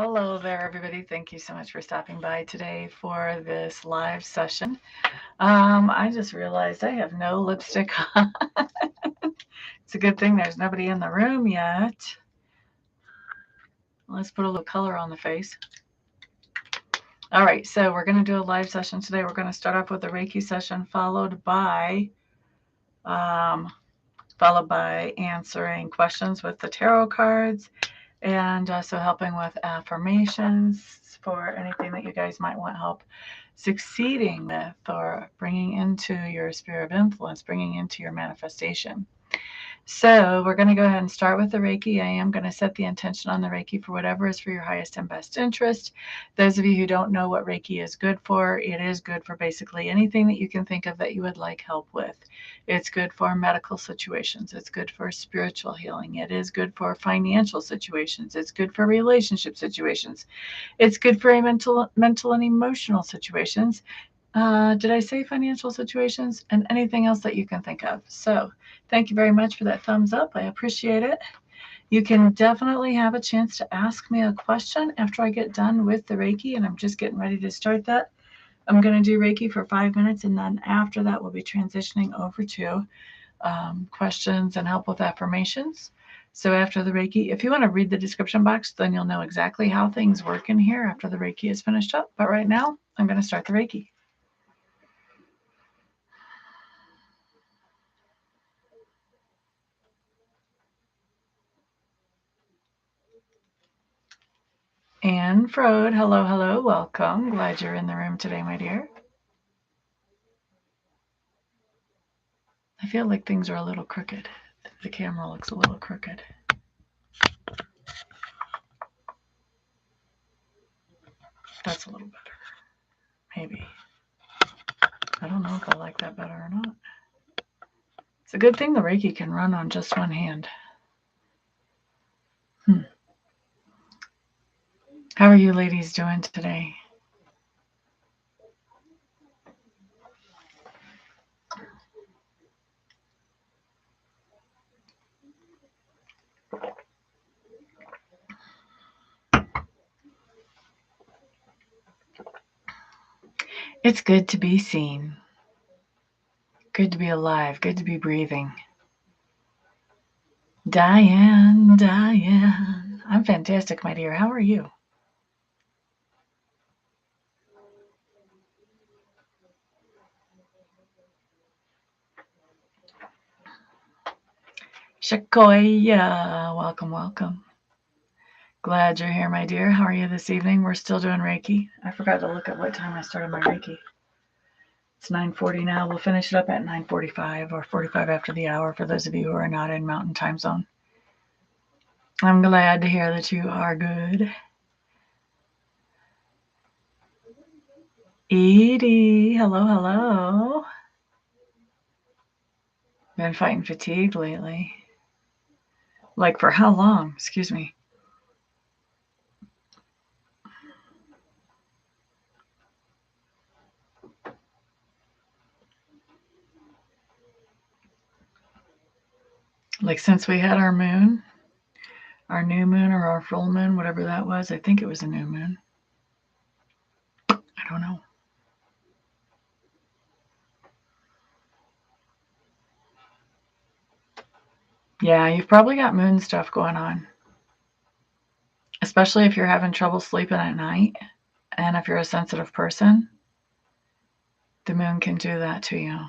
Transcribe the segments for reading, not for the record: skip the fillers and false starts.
Hello there, everybody. Thank you so much for stopping by today for this live session. I just realized I have no lipstick on. It's a good thing there's nobody in the room yet. Let's put a little color on the face. All right, so we're going to do a live session today. We're going to start off with a Reiki session, followed by answering questions with the tarot cards, and also helping with affirmations for anything that you guys might want help succeeding with or bringing into your sphere of influence, bringing into your manifestation. So we're going to go ahead and start with the Reiki. I am going to set the intention on the Reiki for whatever is for your highest and best interest. Those of you who don't know what Reiki is good for, it is good for basically anything that you can think of that you would like help with. It's good for medical situations. It's good for spiritual healing. It is good for financial situations. It's good for relationship situations. It's good for mental and emotional situations. Did I say financial situations? And anything else that you can think of. So thank you very much for that thumbs up. I appreciate it. You can definitely have a chance to ask me a question after I get done with the Reiki, and I'm just getting ready to start that. I'm going to do Reiki for 5 minutes, and then after that, we'll be transitioning over to questions and help with affirmations. So after the Reiki, if you want to read the description box, then you'll know exactly how things work in here after the Reiki is finished up. But right now, I'm going to start the Reiki. Anne Frode, hello, hello, welcome. Glad you're in the room today, my dear. I feel like things are a little crooked. The camera looks a little crooked. That's a little better. Maybe. I don't know if I like that better or not. It's a good thing the Reiki can run on just one hand. How are you ladies doing today? It's good to be seen. Good to be alive. Good to be breathing. Diane. I'm fantastic, my dear. How are you? Shakoya, welcome. Glad you're here, my dear. How are you this evening? We're still doing Reiki. I forgot to look at what time I started my Reiki. It's 9:40 now. We'll finish it up at 9:45 or 45 after the hour for those of you who are not in Mountain Time Zone. I'm glad to hear that you are good. Edie, hello. Been fighting fatigue lately. Like for how long? Excuse me. Like since we had our moon, our new moon or our full moon, whatever that was. I think it was a new moon. I don't know. Yeah, you've probably got moon stuff going on. Especially if you're having trouble sleeping at night. And if you're a sensitive person, the moon can do that to you.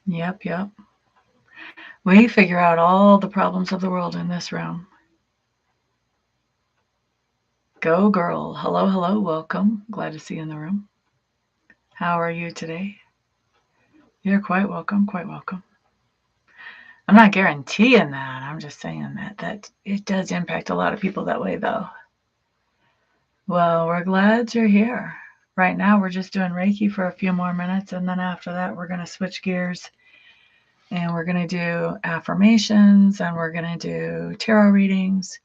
Yep. We figure out all the problems of the world in this room. Go girl. Hello, welcome. Glad to see you in the room. How are you today? You're quite welcome. I'm not guaranteeing that. I'm just saying that it does impact a lot of people that way, though. Well, we're glad you're here. Right now, we're just doing Reiki for a few more minutes, and then after that, we're going to switch gears, and we're going to do affirmations, and we're going to do tarot readings,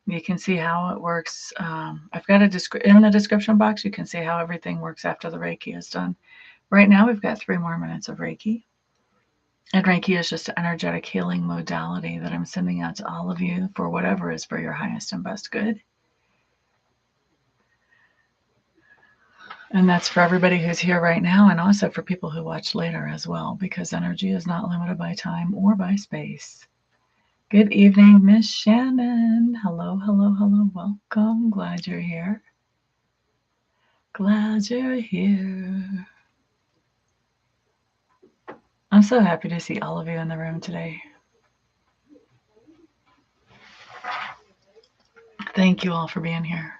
You can see how it works. I've got in the description box, you can see how everything works after the Reiki is done. Right now, we've got 3 more minutes of Reiki. And Reiki is just an energetic healing modality that I'm sending out to all of you for whatever is for your highest and best good. And that's for everybody who's here right now, and also for people who watch later as well, because energy is not limited by time or by space. Good evening, Miss Shannon. Hello, hello, hello. Welcome. Glad you're here. Glad you're here. I'm so happy to see all of you in the room today. Thank you all for being here.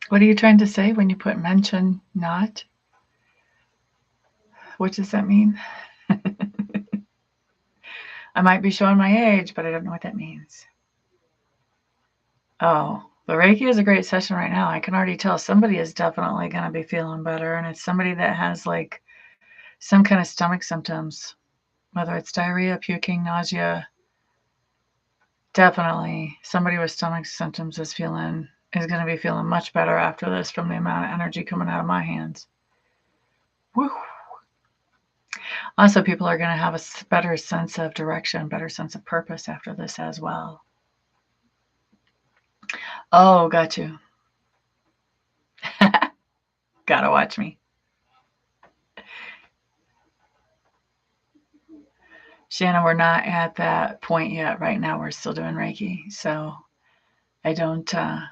What are you trying to say when you put mention not? What does that mean? I might be showing my age, but I don't know what that means. Oh, the Reiki is a great session right now. I can already tell somebody is definitely going to be feeling better. And it's somebody that has like some kind of stomach symptoms, whether it's diarrhea, puking, nausea. Definitely somebody with stomach symptoms is going to be feeling much better after this from the amount of energy coming out of my hands. Woo. Also, people are going to have a better sense of direction, better sense of purpose after this as well. Oh, got you. Gotta watch me. Shannon, we're not at that point yet. Right now, we're still doing Reiki. So I don't, the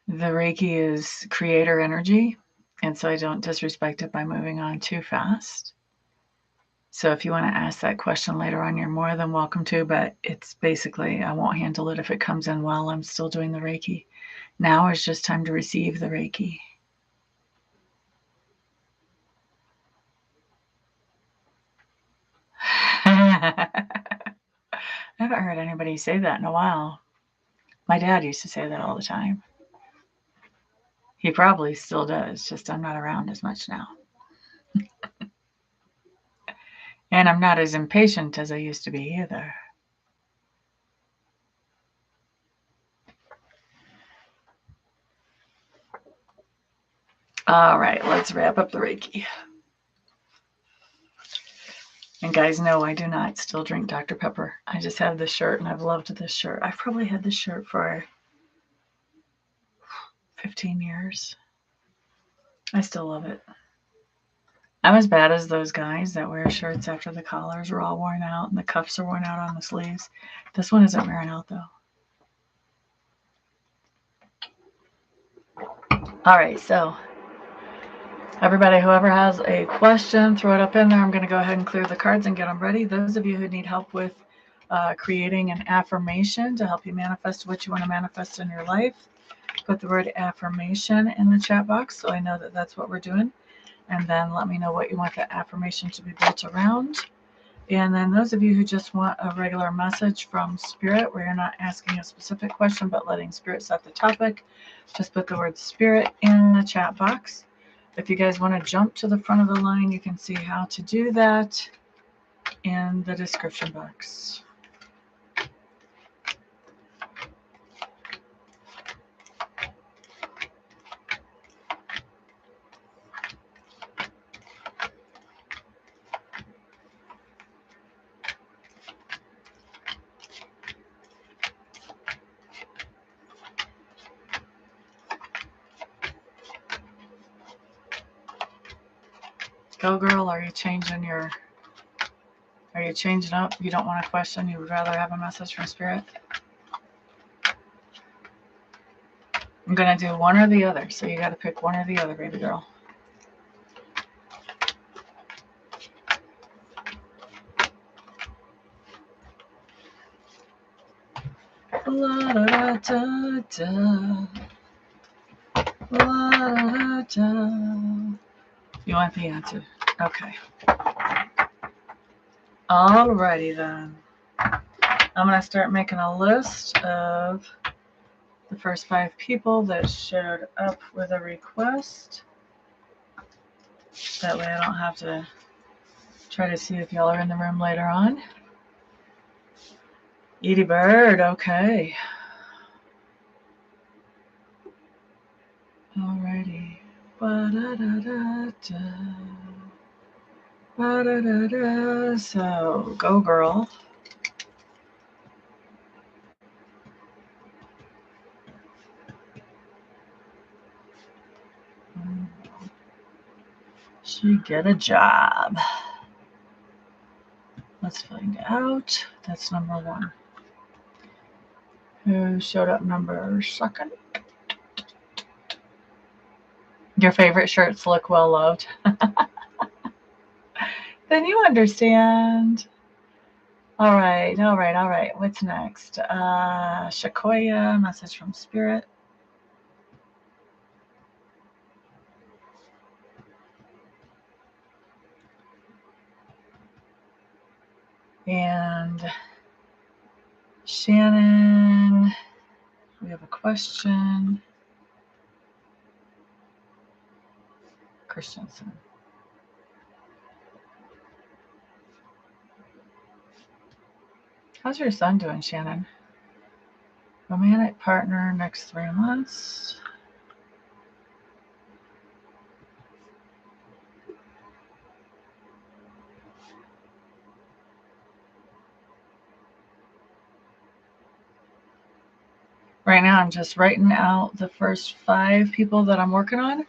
Reiki is creator energy. And so I don't disrespect it by moving on too fast. So if you want to ask that question later on, you're more than welcome to, but it's basically, I won't handle it if it comes in while I'm still doing the Reiki. Now is just time to receive the Reiki. I haven't heard anybody say that in a while. My dad used to say that all the time. He probably still does, just I'm not around as much now. And I'm not as impatient as I used to be either. All right, let's wrap up the Reiki. And guys, no, I do not still drink Dr. Pepper. I just have this shirt, and I've loved this shirt. I've probably had this shirt for 15 years. I still love it. I'm as bad as those guys that wear shirts after the collars are all worn out and the cuffs are worn out on the sleeves. This one isn't wearing out, though. All right, so everybody, whoever has a question, throw it up in there. I'm going to go ahead and clear the cards and get them ready. Those of you who need help with creating an affirmation to help you manifest what you want to manifest in your life, put the word affirmation in the chat box so I know that that's what we're doing. And then let me know what you want the affirmation to be built around. And then those of you who just want a regular message from Spirit, where you're not asking a specific question, but letting Spirit set the topic, just put the word Spirit in the chat box. If you guys want to jump to the front of the line, you can see how to do that in the description box. Go girl, are you changing up? You don't want a question, you would rather have a message from Spirit? I'm going to do one or the other, so you got to pick one or the other, baby girl. La da da da da. La da da da. You want the answer. Okay. Alrighty then. I'm going to start making a list of the first 5 people that showed up with a request. That way I don't have to try to see if y'all are in the room later on. Edie Bird, okay. Alrighty. Ba-da-da-da-da. Ba-da-da-da. So, go girl. She get a job. Let's find out. That's number 1. Who showed up number 2? Your favorite shirts look well loved. Then you understand. All right. What's next? Shakoya, message from Spirit. And Shannon, we have a question. Christensen. How's your son doing, Shannon? Romantic partner next 3 months. Right now, I'm just writing out the first 5 people that I'm working on.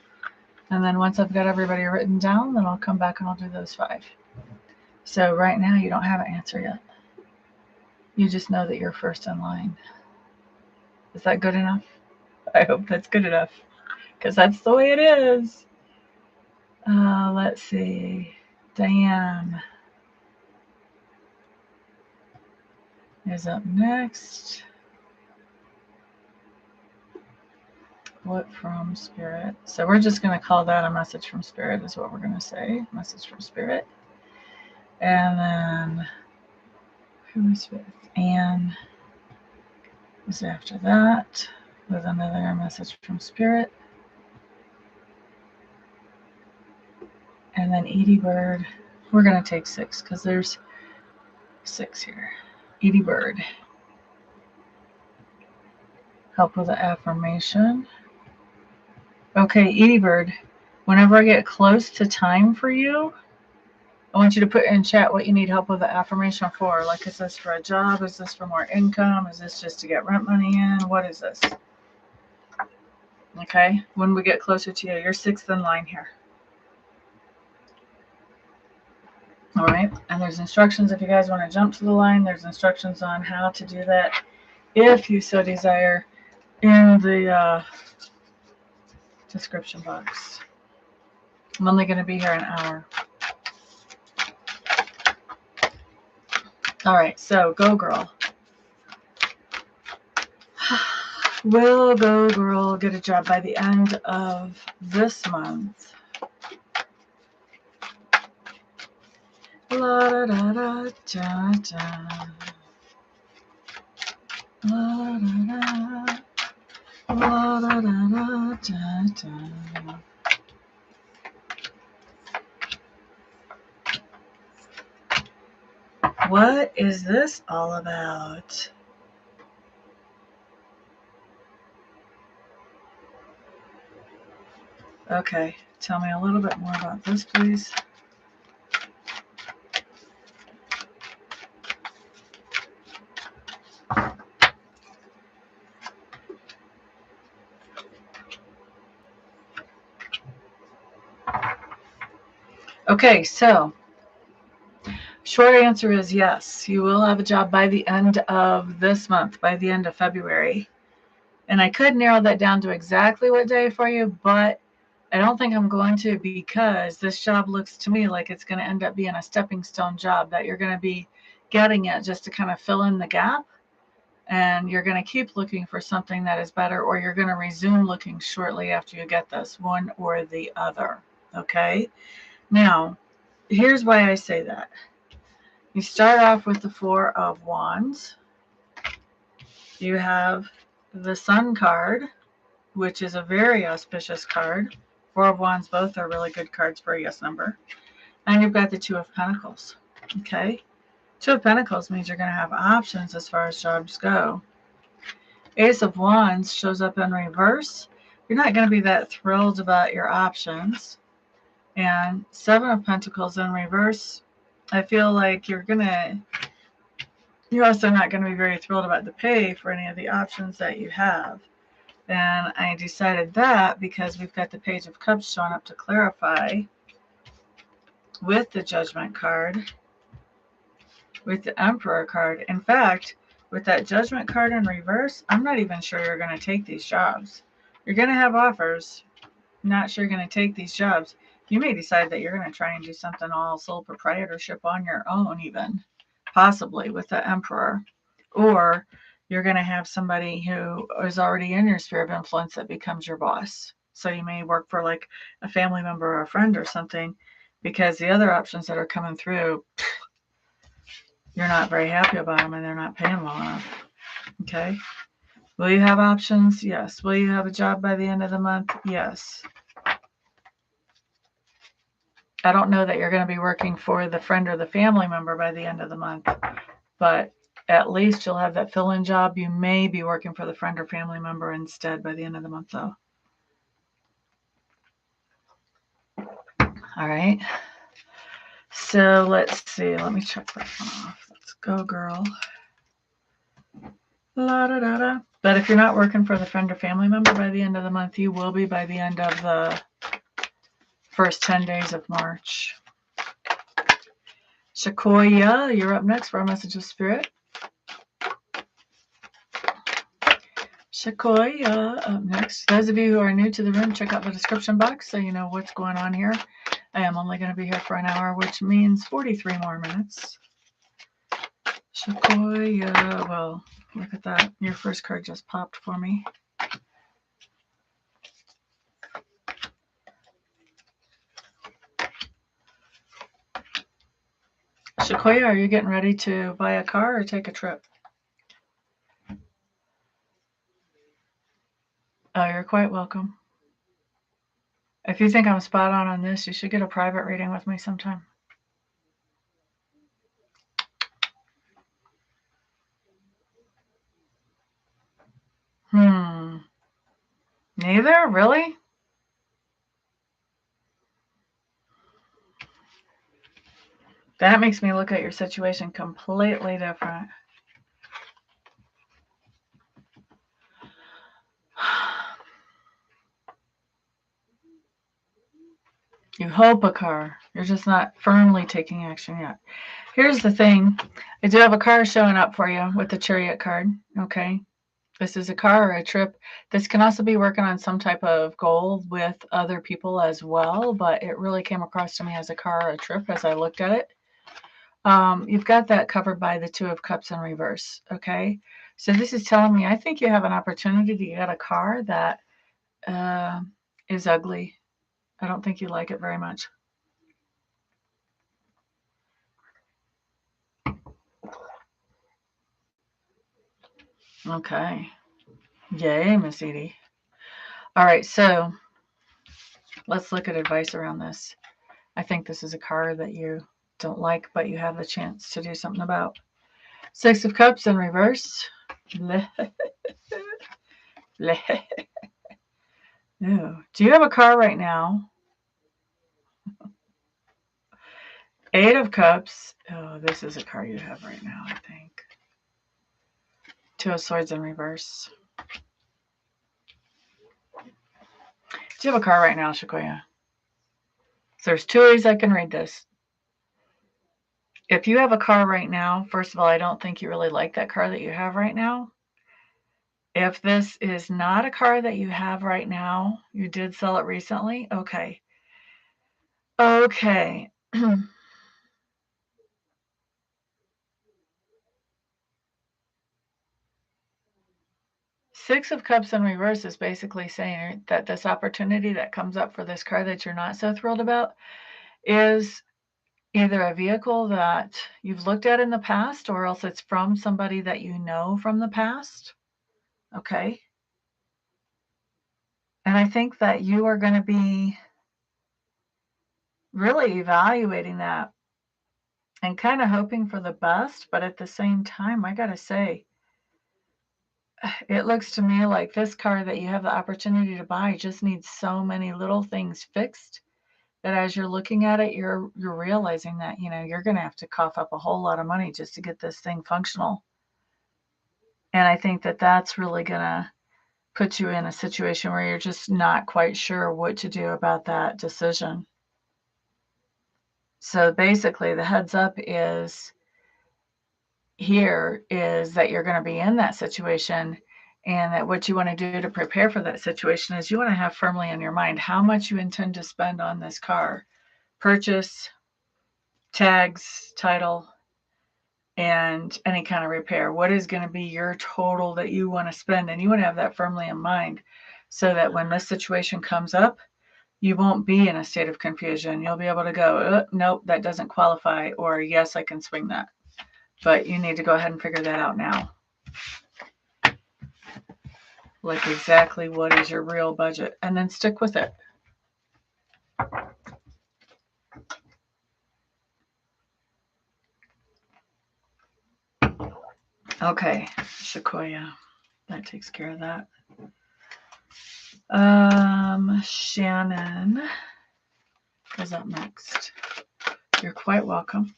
And then once I've got everybody written down, then I'll come back and I'll do those 5. So right now, you don't have an answer yet. You just know that you're first in line. Is that good enough? I hope that's good enough, because that's the way it is. Let's see. Diane is up next. What from Spirit? So we're just going to call that a message from Spirit is what we're going to say. Message from Spirit. And then who is with? Anne is after that with another message from Spirit. And then Edie Bird. We're going to take 6 because there's 6 here. Edie Bird. Help with the affirmation. Okay, Edie Bird, whenever I get close to time for you, I want you to put in chat what you need help with the affirmation for. Like, is this for a job? Is this for more income? Is this just to get rent money in? What is this? Okay, when we get closer to you, you're 6th in line here. All right, and there's instructions if you guys want to jump to the line. There's instructions on how to do that if you so desire in the description box. I'm only going to be here an hour. All right, so go girl. Will go girl get a job by the end of this month? La da da da da da. La da da. La da da da da. What is this all about? Okay, tell me a little bit more about this, please. Okay, so short answer is yes. You will have a job by the end of this month, by the end of February. And I could narrow that down to exactly what day for you, but I don't think I'm going to, because this job looks to me like it's going to end up being a stepping stone job that you're going to be getting it just to kind of fill in the gap. And you're going to keep looking for something that is better, or you're going to resume looking shortly after you get this, one or the other. Okay. Now, here's why I say that. You start off with the Four of Wands. You have the Sun card, which is a very auspicious card. Four of Wands, both are really good cards for a yes number. And you've got the Two of Pentacles. Okay? Two of Pentacles means you're going to have options as far as jobs go. Ace of Wands shows up in reverse. You're not going to be that thrilled about your options. And Seven of Pentacles in reverse, I feel like you're also not going to be very thrilled about the pay for any of the options that you have. And I decided that because we've got the Page of Cups showing up to clarify with the Judgment card, with the Emperor card. In fact, with that Judgment card in reverse, I'm not even sure you're going to take these jobs. You're going to have offers. Not sure you're going to take these jobs. You may decide that you're going to try and do something all sole proprietorship on your own even, possibly with the Emperor. Or you're going to have somebody who is already in your sphere of influence that becomes your boss. So you may work for like a family member or a friend or something, because the other options that are coming through, you're not very happy about them and they're not paying well enough. Okay? Will you have options? Yes. Will you have a job by the end of the month? Yes. I don't know that you're going to be working for the friend or the family member by the end of the month, but at least you'll have that fill-in job. You may be working for the friend or family member instead by the end of the month, though. All right. So let's see. Let me check that one off. Let's go, girl. La da da da. But if you're not working for the friend or family member by the end of the month, you will be by the end of the first 10 days of March. Shakoya, you're up next for a message of spirit. Shakoya up next. Those of you who are new to the room, check out the description box so you know what's going on here. I am only going to be here for an hour, which means 43 more minutes. Shakoya, well, look at that. Your first card just popped for me. Shakoya, are you getting ready to buy a car or take a trip? Oh, you're quite welcome. If you think I'm spot on this, you should get a private reading with me sometime. Neither? Really? That makes me look at your situation completely different. You hope a car. You're just not firmly taking action yet. Here's the thing. I do have a car showing up for you with the Chariot card. Okay. This is a car or a trip. This can also be working on some type of goal with other people as well, but it really came across to me as a car or a trip as I looked at it. You've got that covered by the Two of Cups in reverse. Okay. So this is telling me I think you have an opportunity to get a car that is ugly. I don't think you like it very much. Okay. Yay, Miss Edie. All right, so let's look at advice around this. I think this is a card that you don't like, but you have the chance to do something about. Six of Cups in reverse. Ew. Do you have a car right now? Eight of Cups. Oh, this is a car you have right now, I think. Two of Swords in reverse. Do you have a car right now, Shakoya? So there's two ways I can read this. If you have a car right now, first of all, I don't think you really like that car that you have right now. If this is not a car that you have right now, you did sell it recently, okay. Okay. Six of Cups in reverse is basically saying that this opportunity that comes up for this car that you're not so thrilled about is either a vehicle that you've looked at in the past, or else it's from somebody that you know from the past. Okay. And I think that you are going to be really evaluating that and kind of hoping for the best. But at the same time, I got to say, it looks to me like this car that you have the opportunity to buy just needs so many little things fixed that as you're looking at it, you're realizing that, you're going to have to cough up a whole lot of money just to get this thing functional. And I think that that's really going to put you in a situation where you're just not quite sure what to do about that decision. So basically, the heads up is that you're going to be in that situation, and that what you want to do to prepare for that situation is you want to have firmly in your mind how much you intend to spend on this car. Purchase, tags, title, and any kind of repair. What is going to be your total that you want to spend? And you want to have that firmly in mind so that when this situation comes up, you won't be in a state of confusion. You'll be able to go, nope, that doesn't qualify, or yes, I can swing that. But you need to go ahead and figure that out now. Like exactly what is your real budget, and then stick with it. Okay, Sequoia, that takes care of that. Shannon is up next. You're quite welcome.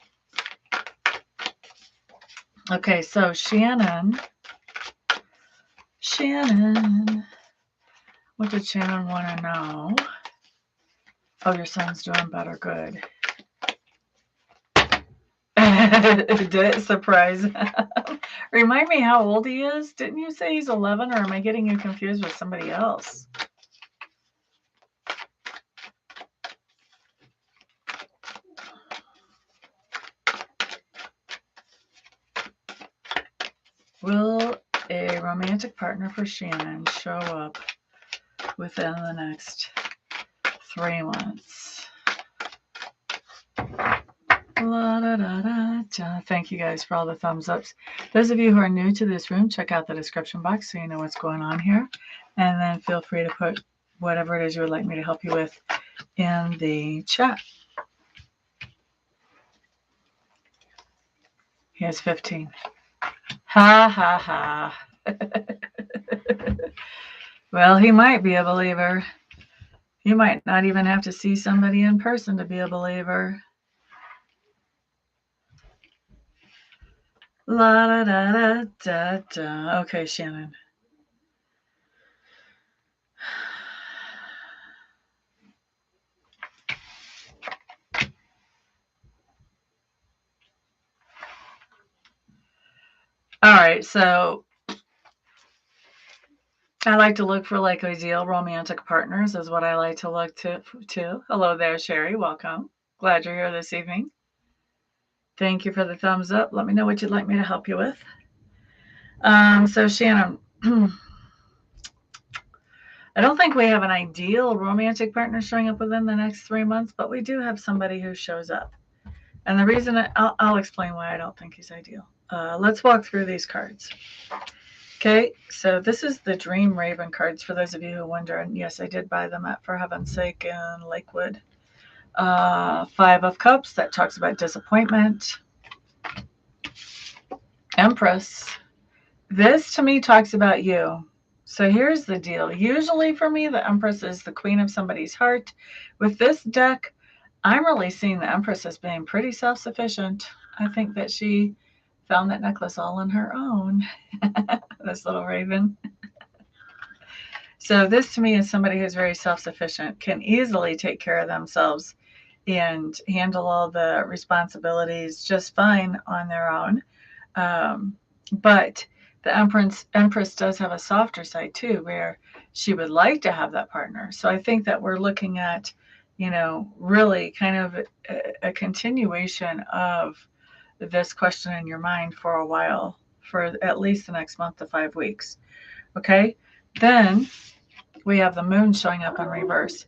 Okay, so Shannon, what did Shannon want to know? Oh, your son's doing better. Good. Did it surprise him? Remind me how old he is. Didn't you say he's 11, or am I getting you confused with somebody else? Will a romantic partner for Shannon show up within the next 3 months? La, da, da, da, da. Thank you guys for all the thumbs ups. Those of you who are new to this room, check out the description box so you know what's going on here. And then feel free to put whatever it is you would like me to help you with in the chat. He has 15. Ha ha ha. Well, he might be a believer. You might not even have to see somebody in person to be a believer. La da da da da da. Okay, Shannon. All right, so I like to look for like ideal romantic partners is what I like to look to. Hello there, Sherry. Welcome. Glad you're here this evening. Thank you for the thumbs up. Let me know what you'd like me to help you with. So Shannon, I don't think we have an ideal romantic partner showing up within the next 3 months, but we do have somebody who shows up. And the reason I'll explain why I don't think he's ideal. Let's walk through these cards. Okay, so this is the Dream Raven cards for those of you who wonder. And yes, I did buy them at For Heaven's Sake in Lakewood. 5 of Cups, that talks about disappointment. Empress. This to me talks about you. So here's the deal. Usually for me, the Empress is the queen of somebody's heart. With this deck, I'm really seeing the Empress as being pretty self-sufficient. I think that she found that necklace all on her own. This little raven. So this to me is somebody who's very self-sufficient, can easily take care of themselves and handle all the responsibilities just fine on their own. But the Empress does have a softer side too, where she would like to have that partner. So I think that we're looking at, really kind of a continuation of this question in your mind for a while, for at least the next month to 5 weeks. Okay. Then we have the moon showing up in reverse.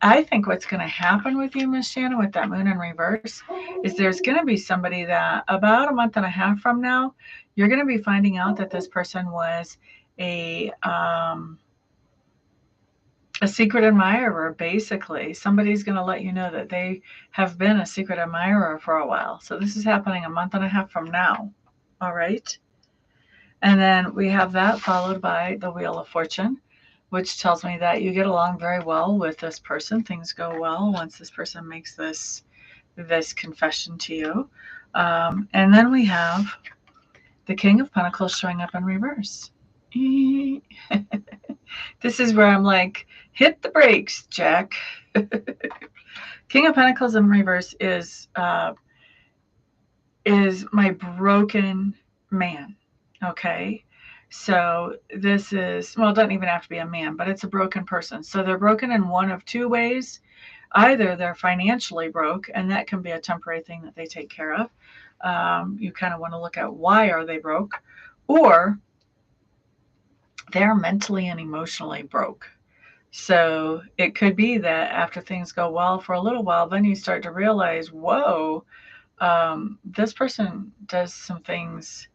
I think what's going to happen with you, Miss Shannon, with that moon in reverse, is there's going to be somebody that about a month and a half from now, you're going to be finding out that this person was a secret admirer, basically. Somebody's going to let you know that they have been a secret admirer for a while. So this is happening a month and a half from now. All right. And then we have that followed by the Wheel of Fortune, which tells me that you get along very well with this person. Things go well once this person makes this confession to you. And then we have the King of Pentacles showing up in reverse. This is where I'm like, hit the brakes, Jack. King of Pentacles in reverse is my broken man. Okay. So this is, well, it doesn't even have to be a man, but it's a broken person. So they're broken in one of two ways. Either they're financially broke, and that can be a temporary thing that they take care of. You kind of want to look at why are they broke, or they're mentally and emotionally broke. So it could be that after things go well for a little while, then you start to realize, whoa, this person does some things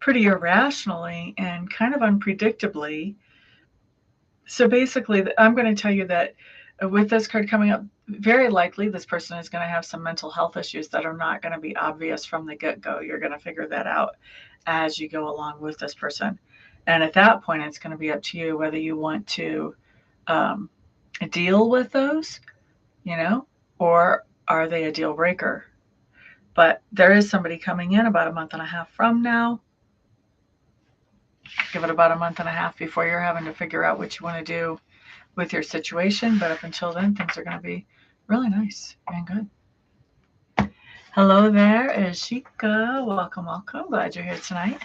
pretty irrationally and kind of unpredictably. So basically, I'm going to tell you that with this card coming up, very likely this person is going to have some mental health issues that are not going to be obvious from the get-go. You're going to figure that out as you go along with this person. And at that point, it's going to be up to you whether you want to deal with those, or are they a deal breaker? But there is somebody coming in about a month and a half from now. Give it about a month and a half before you're having to figure out what you want to do with your situation. But up until then, things are going to be really nice and good. Hello there, Ishika. Welcome, welcome. Glad you're here tonight.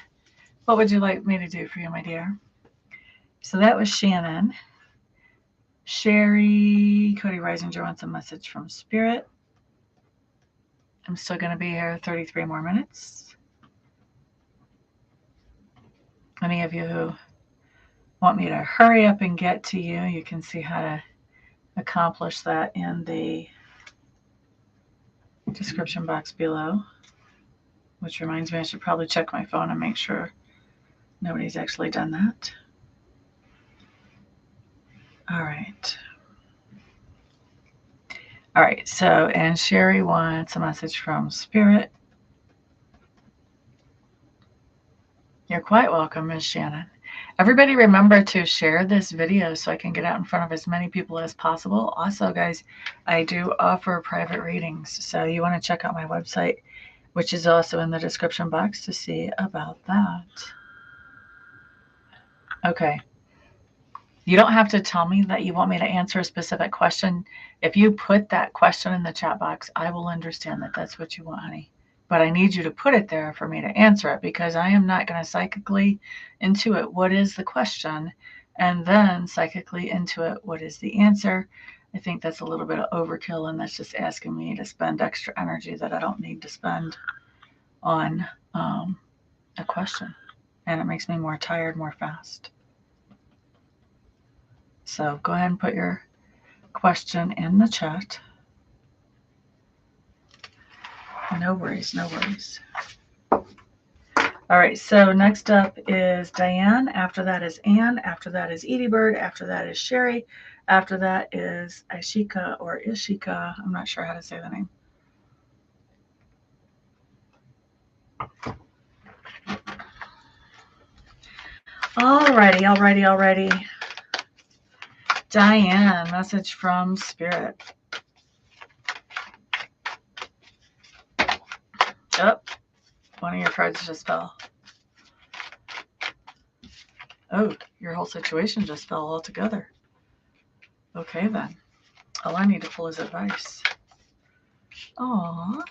What would you like me to do for you, my dear? So that was Shannon. Sherry, Cody Reisinger wants a message from Spirit. I'm still going to be here 33 more minutes. Any of you who want me to hurry up and get to you, you can see how to accomplish that in the description box below. Which reminds me, I should probably check my phone and make sure nobody's actually done that. All right. All right, so, and Sherry wants a message from Spirit. You're quite welcome, Ms. Shannon. Everybody remember to share this video so I can get out in front of as many people as possible. Also, guys, I do offer private readings, so you want to check out my website, which is also in the description box, to see about that. Okay. You don't have to tell me that you want me to answer a specific question. If you put that question in the chat box, I will understand that that's what you want, honey. But I need you to put it there for me to answer it, because I am not going to psychically intuit what is the question and then psychically intuit what is the answer. I think that's a little bit of overkill, and that's just asking me to spend extra energy that I don't need to spend on a question. And it makes me more tired more fast. So go ahead and put your question in the chat. No worries, no worries. All right, so next up is Diane. After that is Anne. After that is Edie Bird. After that is Sherry. After that is Ishika or Ishika. I'm not sure how to say the name. Alrighty. Diane, message from Spirit. Oh, one of your cards just fell. Oh, your whole situation just fell altogether. Okay, then. All I need to pull is advice. Aww.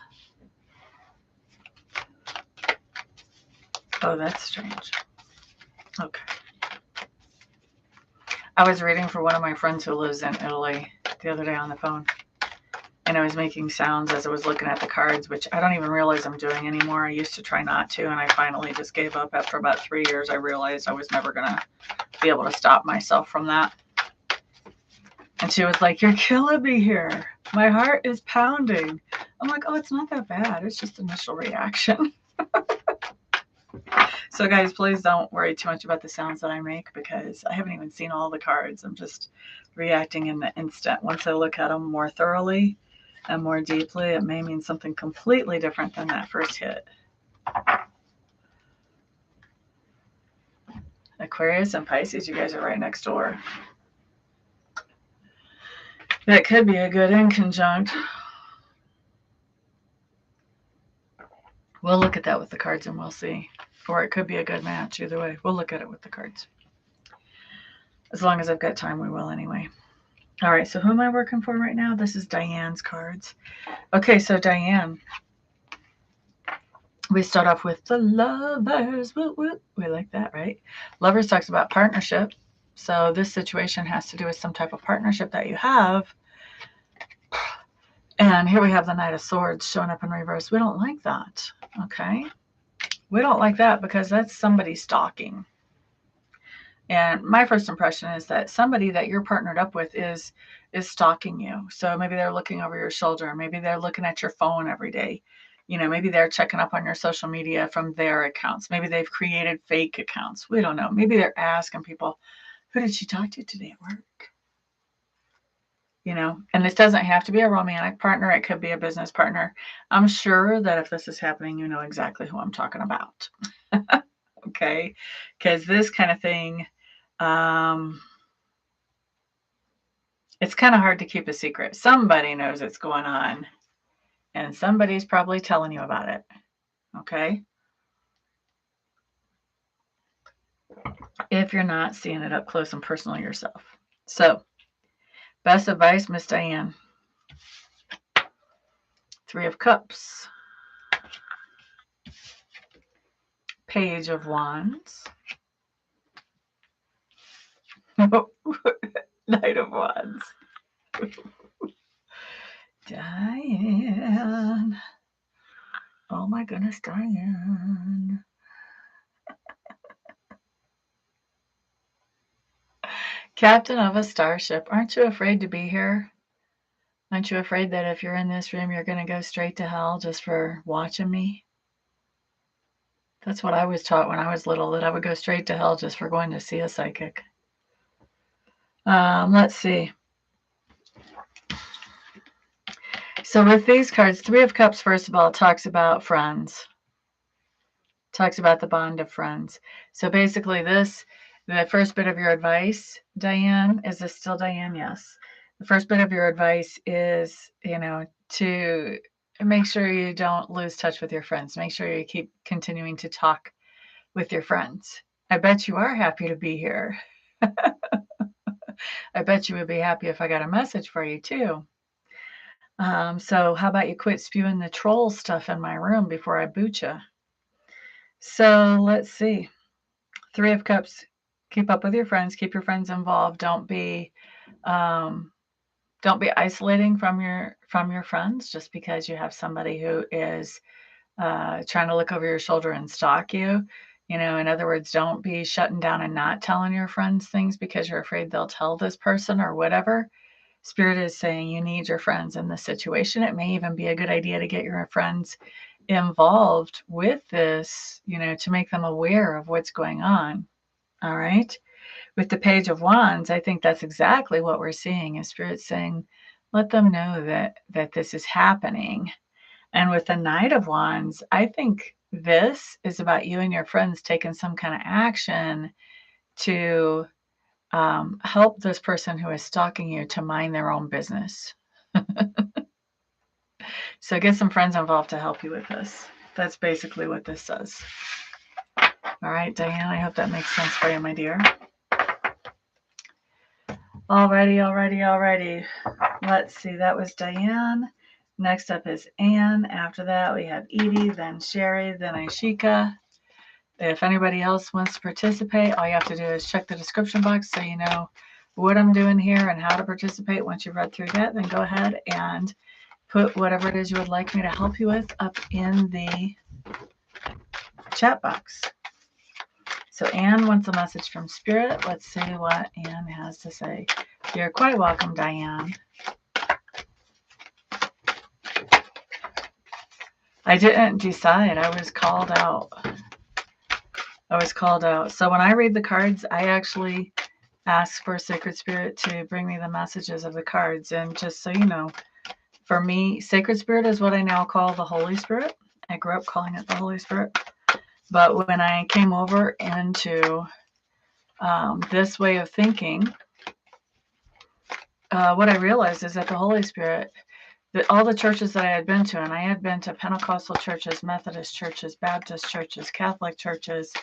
Oh, that's strange. Okay. I was reading for one of my friends who lives in Italy the other day on the phone. And I was making sounds as I was looking at the cards, which I don't even realize I'm doing anymore. I used to try not to, and I finally just gave up. After about 3 years, I realized I was never going to be able to stop myself from that. And she was like, you're killing me here. My heart is pounding. I'm like, oh, it's not that bad. It's just initial reaction. So guys, please don't worry too much about the sounds that I make, because I haven't even seen all the cards. I'm just reacting in the instant. Once I look at them more thoroughly and more deeply, it may mean something completely different than that first hit. Aquarius and Pisces, you guys are right next door. That could be a good inconjunct. We'll look at that with the cards and we'll see. Or it could be a good match. Either way, we'll look at it with the cards. As long as I've got time, we will anyway. All right, so who am I working for right now? This is Diane's cards. Okay, so Diane. We start off with the Lovers. Woo, woo. We like that, right? Lovers talks about partnership. So this situation has to do with some type of partnership that you have. And here we have the Knight of Swords showing up in reverse. We don't like that, okay? We don't like that because that's somebody stalking. And my first impression is that somebody that you're partnered up with is stalking you. So maybe they're looking over your shoulder. Maybe they're looking at your phone every day. You know, maybe they're checking up on your social media from their accounts. Maybe they've created fake accounts. We don't know. Maybe they're asking people, who did she talk to today at work? You know, and this doesn't have to be a romantic partner. It could be a business partner. I'm sure that if this is happening, you know exactly who I'm talking about. Okay, because this kind of thing, it's kind of hard to keep a secret. Somebody knows it's going on, and somebody's probably telling you about it. Okay, if you're not seeing it up close and personal yourself. So, best advice, Miss Diane. Three of Cups. Page of Wands. Knight of Wands. Diane. Oh my goodness, Diane. Captain of a starship. Aren't you afraid to be here? Aren't you afraid that if you're in this room, you're going to go straight to hell just for watching me? That's what I was taught when I was little, that I would go straight to hell just for going to see a psychic. Let's see. So with these cards, Three of Cups, first of all, talks about friends. Talks about the bond of friends. So basically the first bit of your advice, Diane, is this still Diane? Yes. The first bit of your advice is, you know, to make sure you don't lose touch with your friends. Make sure you keep continuing to talk with your friends. I bet you are happy to be here. I bet you would be happy if I got a message for you too. So how about you quit spewing the troll stuff in my room before I boot you? So let's see. Three of Cups. Keep up with your friends. Keep your friends involved. Don't be isolating from your friends just because you have somebody who is trying to look over your shoulder and stalk you. You know, in other words, don't be shutting down and not telling your friends things because you're afraid they'll tell this person or whatever. Spirit is saying you need your friends in this situation. It may even be a good idea to get your friends involved with this, you know, to make them aware of what's going on. All right. With the Page of Wands, I think that's exactly what we're seeing, is Spirit saying, let them know that this is happening. And with the Knight of Wands, I think this is about you and your friends taking some kind of action to help this person who is stalking you to mind their own business. So get some friends involved to help you with this. That's basically what this says. All right, Diane, I hope that makes sense for you, my dear. Alrighty. Let's see, that was Diane. Next up is Anne. After that, we have Edie, then Sherry, then Ashika. If anybody else wants to participate, all you have to do is check the description box so you know what I'm doing here and how to participate. Once you've read through that, then go ahead and put whatever it is you would like me to help you with up in the chat box. So Anne wants a message from Spirit. Let's see what Anne has to say. You're quite welcome, Diane. I didn't decide. I was called out. So when I read the cards, I actually ask for Sacred Spirit to bring me the messages of the cards. And just so you know, for me, Sacred Spirit is what I now call the Holy Spirit. I grew up calling it the Holy Spirit. But when I came over into this way of thinking, what I realized is that the Holy Spirit, that all the churches that I had been to, and I had been to Pentecostal churches, Methodist churches, Baptist churches, Catholic churches,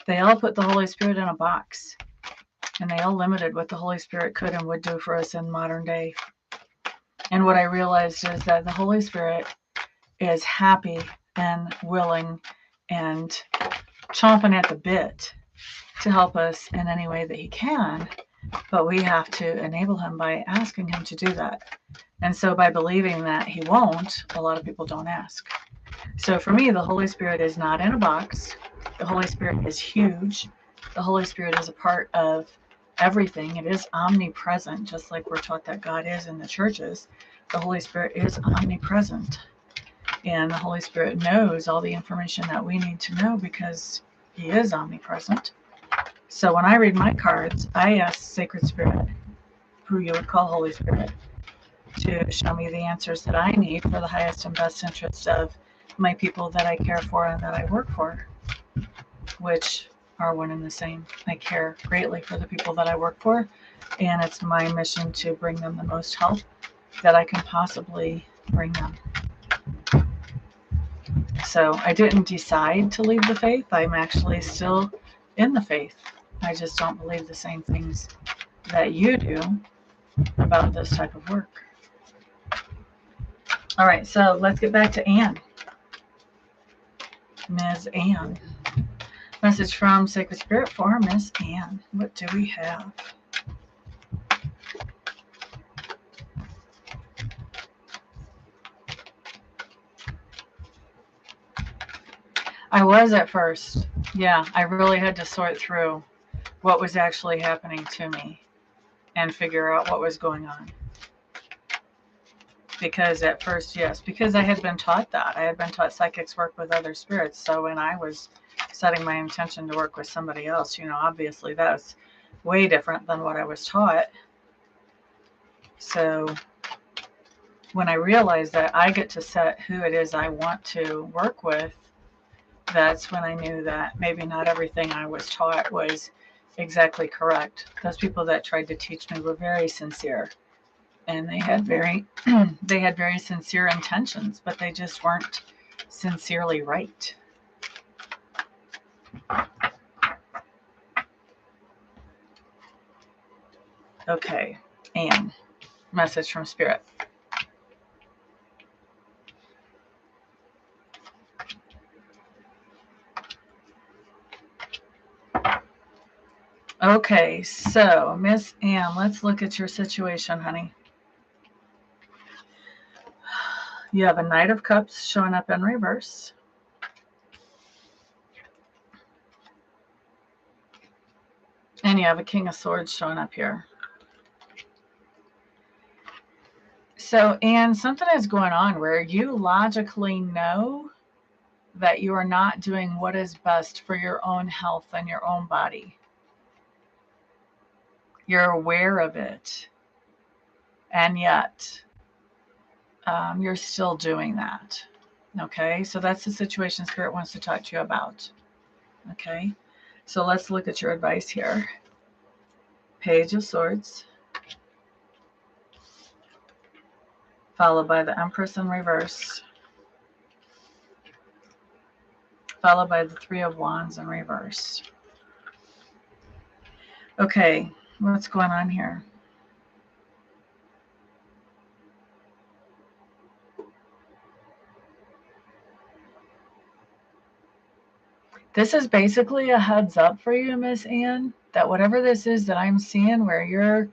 they all put the Holy Spirit in a box. And they all limited what the Holy Spirit could and would do for us in modern day. And what I realized is that the Holy Spirit is happy and willing and chomping at the bit to help us in any way that he can. But we have to enable him by asking him to do that. And so by believing that he won't, a lot of people don't ask. So for me, the Holy Spirit is not in a box. The Holy Spirit is huge. The Holy Spirit is a part of everything. It is omnipresent, just like we're taught that God is in the churches. The Holy Spirit is omnipresent. And the Holy Spirit knows all the information that we need to know because he is omnipresent. So when I read my cards, I ask Sacred Spirit, who you would call Holy Spirit, to show me the answers that I need for the highest and best interest of my people that I care for and that I work for, which are one and the same. I care greatly for the people that I work for, and it's my mission to bring them the most help that I can possibly bring them. So I didn't decide to leave the faith. I'm actually still in the faith. I just don't believe the same things that you do about this type of work. All right, so let's get back to Anne. Ms. Anne. Message from Sacred Spirit for Miss Anne. What do we have? I was at first. Yeah, I really had to sort through what was actually happening to me and figure out what was going on. Because at first, yes, because I had been taught that. I had been taught psychics work with other spirits. So when I was setting my intention to work with somebody else, obviously that was way different than what I was taught. So when I realized that I get to set who it is I want to work with, that's when I knew that maybe not everything I was taught was exactly correct. Those people that tried to teach me were very sincere, and they had very sincere intentions, but they just weren't sincerely right. Okay, Anne, message from Spirit. Okay, so Miss Anne, let's look at your situation, honey. You have a Knight of Cups showing up in reverse. And you have a King of Swords showing up here. So, Anne, something is going on where you logically know that you are not doing what is best for your own health and your own body. You're aware of it. And yet, you're still doing that. Okay, so that's the situation Spirit wants to talk to you about. Okay, so let's look at your advice here. Page of Swords, followed by the Empress in reverse, followed by the Three of Wands in reverse. Okay, what's going on here? This is basically a heads up for you, Miss Anne, that whatever this is that I'm seeing where you're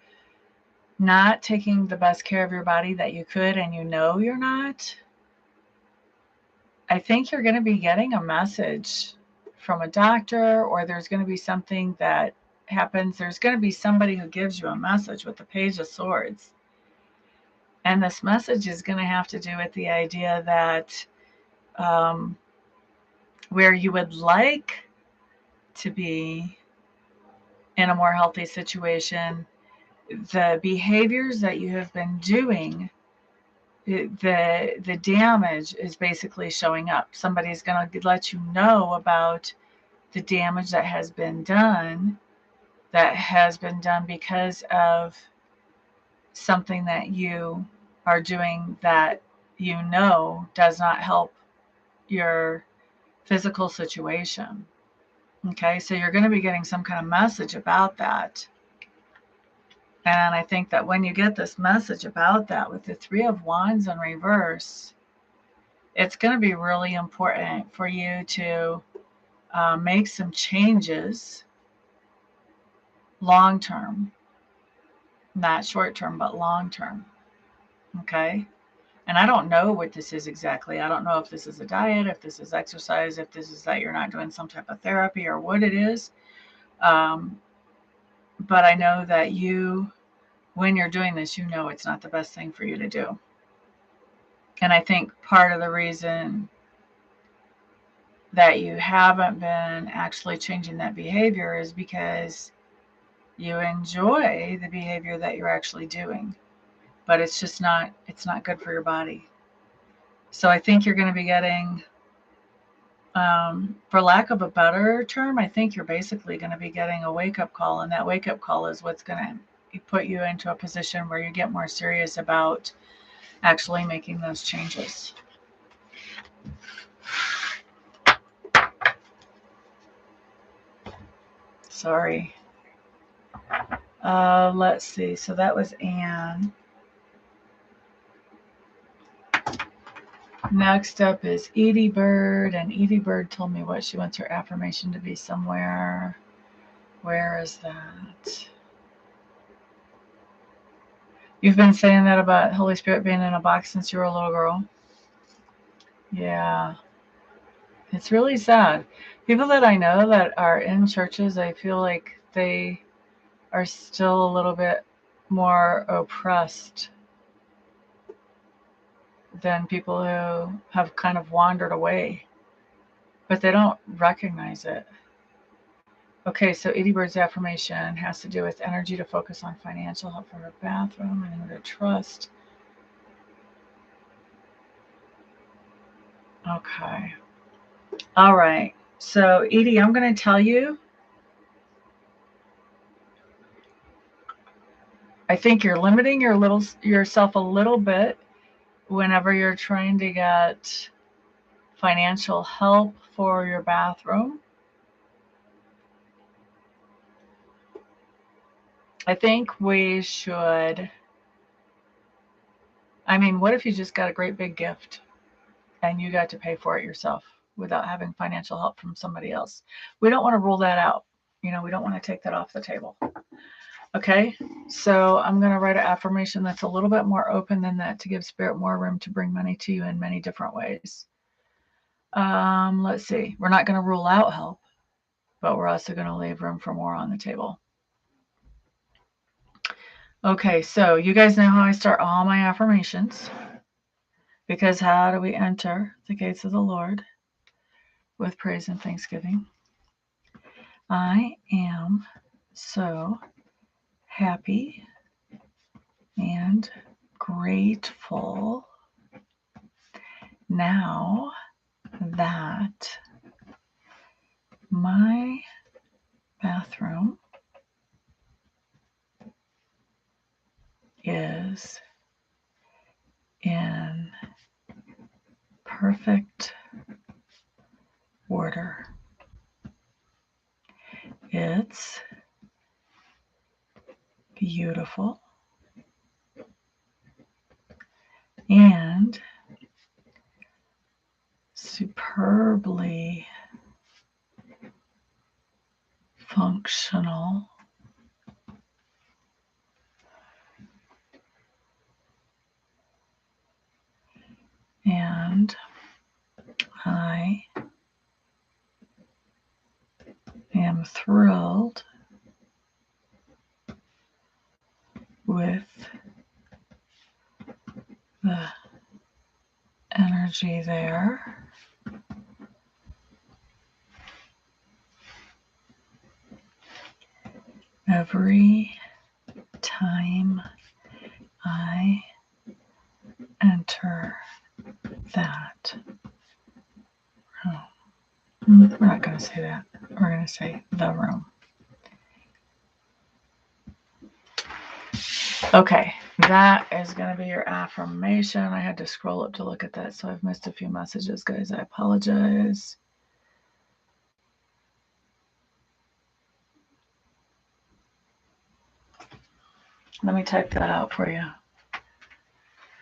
not taking the best care of your body that you could, and you're not, I think you're going to be getting a message from a doctor, or there's going to be something that happens. There's going to be somebody who gives you a message with the Page of Swords. And this message is going to have to do with the idea that where you would like to be in a more healthy situation, the behaviors that you have been doing, the damage is basically showing up. Somebody's going to let you know about the damage that has been done because of something that you are doing that you know does not help your physical situation. Okay, so you're going to be getting some kind of message about that. And I think that when you get this message about that with the Three of Wands in reverse, it's going to be really important for you to make some changes long term, not short term, but long term. Okay. And I don't know what this is exactly. I don't know if this is a diet, if this is exercise, if this is that you're not doing some type of therapy or what it is. But I know that when you're doing this, you know it's not the best thing for you to do. And I think part of the reason that you haven't been actually changing that behavior is because you enjoy the behavior that you're actually doing, but it's not good for your body. So I think you're going to be getting, for lack of a better term, I think you're basically going to be getting a wake-up call, and that wake-up call is what's going to put you into a position where you get more serious about actually making those changes. Sorry. Let's see. So that was Anne. Next up is Edie Bird, and Edie Bird told me what she wants her affirmation to be somewhere. Where is that? You've been saying that about Holy Spirit being in a box since you were a little girl? Yeah. It's really sad. People that I know that are in churches, I feel like they are still a little bit more oppressed than people who have kind of wandered away, but they don't recognize it. Okay, so Edie Bird's affirmation has to do with energy to focus on financial help for her bathroom and who to trust. Okay. All right. So, Edie, I'm going to tell you, I think you're limiting yourself a little bit whenever you're trying to get financial help for your bathroom. I think we should, what if you just got a great big gift and you got to pay for it yourself without having financial help from somebody else? We don't want to rule that out. We don't want to take that off the table. Okay, so I'm going to write an affirmation that's a little bit more open than that to give Spirit more room to bring money to you in many different ways. Let's see. We're not going to rule out help, but we're also going to leave room for more on the table. Okay, so you guys know how I start all my affirmations, because how do we enter the gates of the Lord? With praise and thanksgiving. I am so happy and grateful now that my bathroom is in perfect order. It's beautiful and superbly functional. And I thrilled with the energy there. Every time I enter that room. We're not going to say that. We're going to say the room. Okay, that is going to be your affirmation. I had to scroll up to look at that, so I've missed a few messages, guys. I apologize. Let me type that out for you.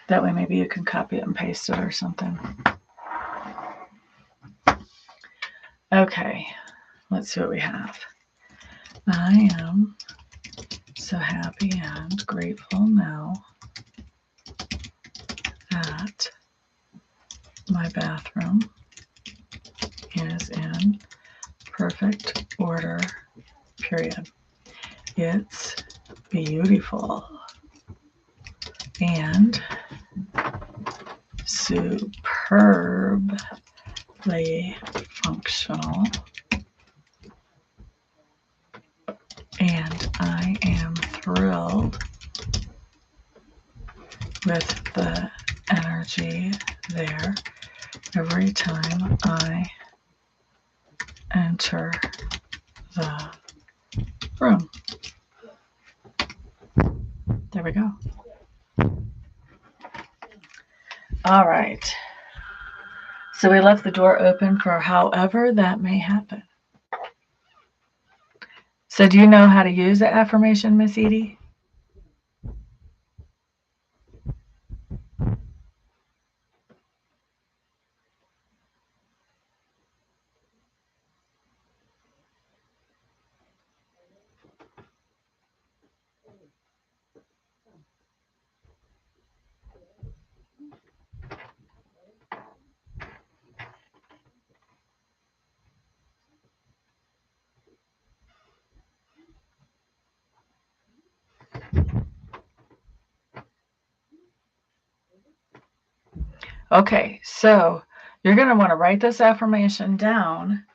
That way maybe you can copy it and paste it or something. Okay, let's see what we have. I am so happy and grateful now that my bathroom is in perfect order, period. It's beautiful and superbly functional, and I am thrilled with the energy there every time I enter the room. There we go. All right. So we left the door open for however that may happen. So do you know how to use the affirmation, Miss Edie? Okay, so you're going to want to write this affirmation down,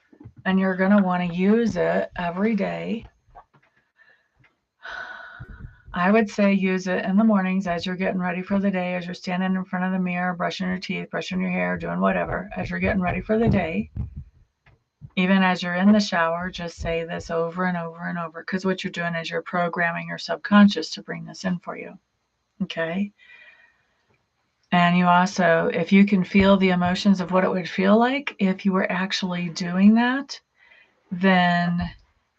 and you're going to want to use it every day. I would say use it in the mornings as you're getting ready for the day, as you're standing in front of the mirror, brushing your teeth, brushing your hair, doing whatever, as you're getting ready for the day. Even as you're in the shower, just say this over and over and over, because what you're doing is you're programming your subconscious to bring this in for you. Okay? And you also, if you can feel the emotions of what it would feel like if you were actually doing that, then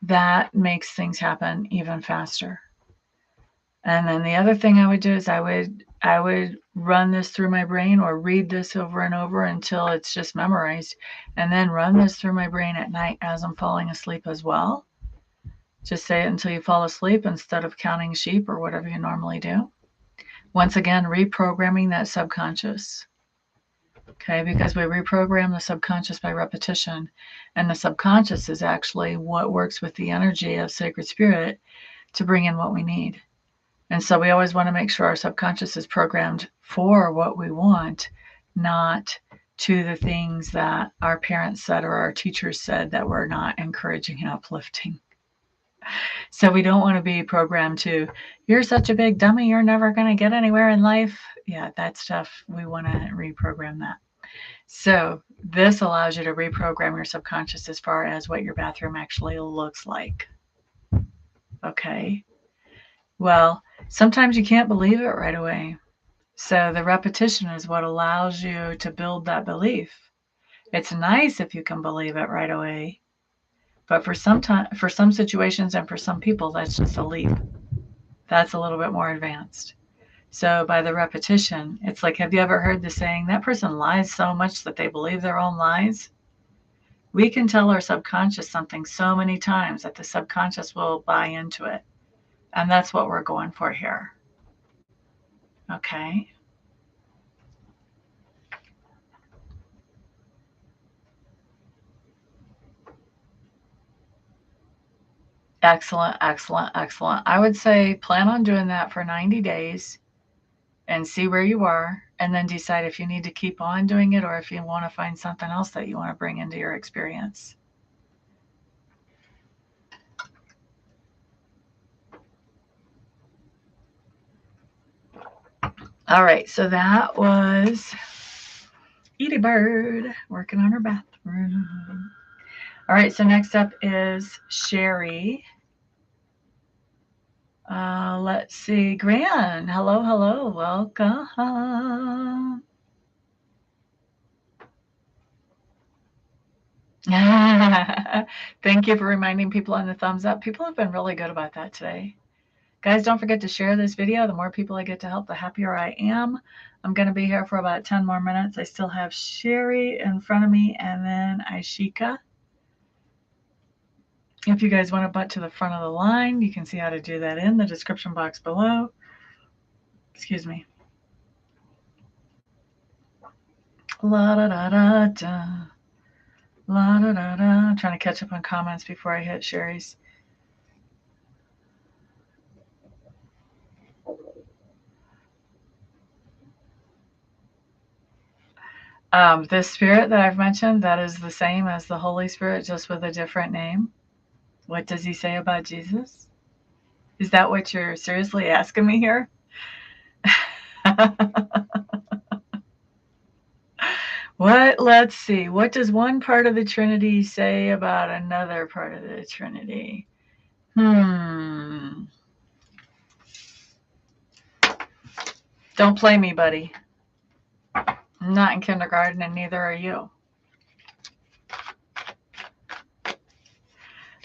that makes things happen even faster. And then the other thing I would do is I would run this through my brain or read this over and over until it's just memorized, and then run this through my brain at night as I'm falling asleep as well. Just say it until you fall asleep instead of counting sheep or whatever you normally do. Once again, reprogramming that subconscious. Okay, because we reprogram the subconscious by repetition, and the subconscious is actually what works with the energy of Sacred Spirit to bring in what we need. And so we always want to make sure our subconscious is programmed for what we want, not to the things that our parents said or our teachers said that were not encouraging and uplifting. So we don't want to be programmed to, you're such a big dummy, you're never going to get anywhere in life. Yeah, that stuff, we want to reprogram that. So this allows you to reprogram your subconscious as far as what your bathroom actually looks like. Okay. Well, sometimes you can't believe it right away. So the repetition is what allows you to build that belief. It's nice if you can believe it right away, but for some situations and for some people, that's just a leap. That's a little bit more advanced. So by the repetition, it's like, have you ever heard the saying, that person lies so much that they believe their own lies? We can tell our subconscious something so many times that the subconscious will buy into it. And that's what we're going for here. Okay. Excellent, excellent, excellent. I would say plan on doing that for 90 days and see where you are, and then decide if you need to keep on doing it or if you want to find something else that you want to bring into your experience. All right, so that was Edie Bird working on her bathroom. All right, so next up is Sherry. Let's see, Gran. Hello, hello, welcome. Thank you for reminding people on the thumbs up. People have been really good about that today. Guys, don't forget to share this video. The more people I get to help, the happier I am. I'm going to be here for about 10 more minutes. I still have Sherry in front of me and then Aishika. If you guys want to butt to the front of the line, you can see how to do that in the description box below. Excuse me. La da da da da. La da da da. I'm trying to catch up on comments before I hit Sherry's. This spirit that I've mentioned, that is the same as the Holy Spirit, just with a different name. What does he say about Jesus? Is that what you're seriously asking me here? What? Let's see. What does one part of the Trinity say about another part of the Trinity? Don't play me, buddy. I'm not in kindergarten, and neither are you.